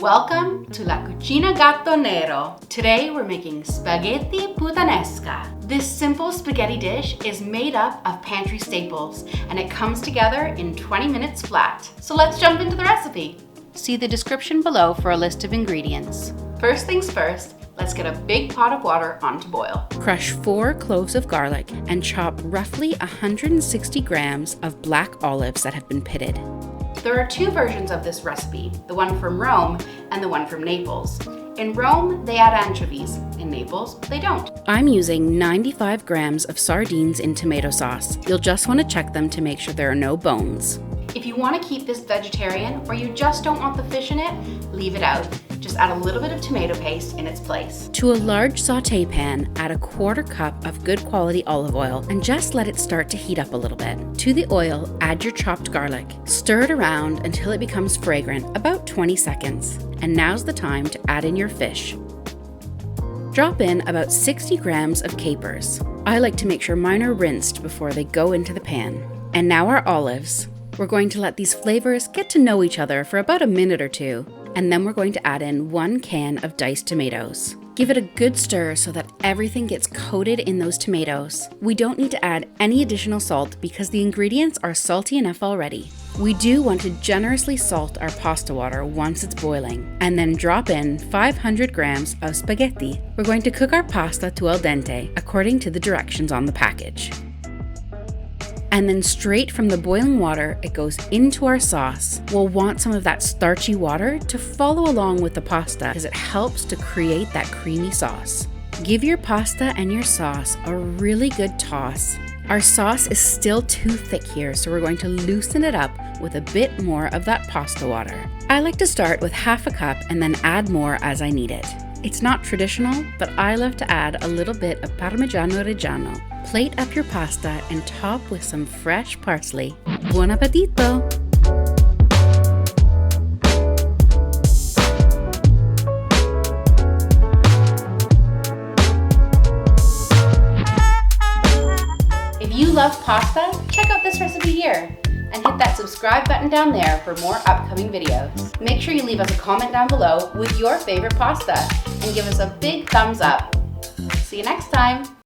Welcome to La Cucina Gatto Nero. Today we're making spaghetti puttanesca. This simple spaghetti dish is made up of pantry staples and it comes together in 20 minutes flat. So let's jump into the recipe. See the description below for a list of ingredients. First things first, let's get a big pot of water on to boil. Crush 4 cloves of garlic and chop roughly 160 grams of black olives that have been pitted. There are 2 versions of this recipe, the one from Rome and the one from Naples. In Rome, they add anchovies. In Naples, they don't. I'm using 95 grams of sardines in tomato sauce. You'll just want to check them to make sure there are no bones. If you want to keep this vegetarian or you just don't want the fish in it, leave it out. Just add a little bit of tomato paste in its place. To a large sauté pan, add a 1/4 cup of good quality olive oil and just let it start to heat up a little bit. To the oil, add your chopped garlic. Stir it around until it becomes fragrant, about 20 seconds. And now's the time to add in your fish. Drop in about 60 grams of capers. I like to make sure mine are rinsed before they go into the pan. And now our olives. We're going to let these flavors get to know each other for about a minute or 2, and then we're going to add in 1 can of diced tomatoes. Give it a good stir so that everything gets coated in those tomatoes. We don't need to add any additional salt because the ingredients are salty enough already. We do want to generously salt our pasta water once it's boiling, and then drop in 500 grams of spaghetti. We're going to cook our pasta to al dente according to the directions on the package. And then straight from the boiling water, it goes into our sauce. We'll want some of that starchy water to follow along with the pasta because it helps to create that creamy sauce. Give your pasta and your sauce a really good toss. Our sauce is still too thick here, so we're going to loosen it up with a bit more of that pasta water. I like to start with 1/2 cup and then add more as I need it. It's not traditional, but I love to add a little bit of Parmigiano Reggiano. Plate up your pasta and top with some fresh parsley. Buon appetito! If you love pasta, check out this recipe here and hit that subscribe button down there for more upcoming videos. Make sure you leave us a comment down below with your favorite pasta and give us a big thumbs up. See you next time!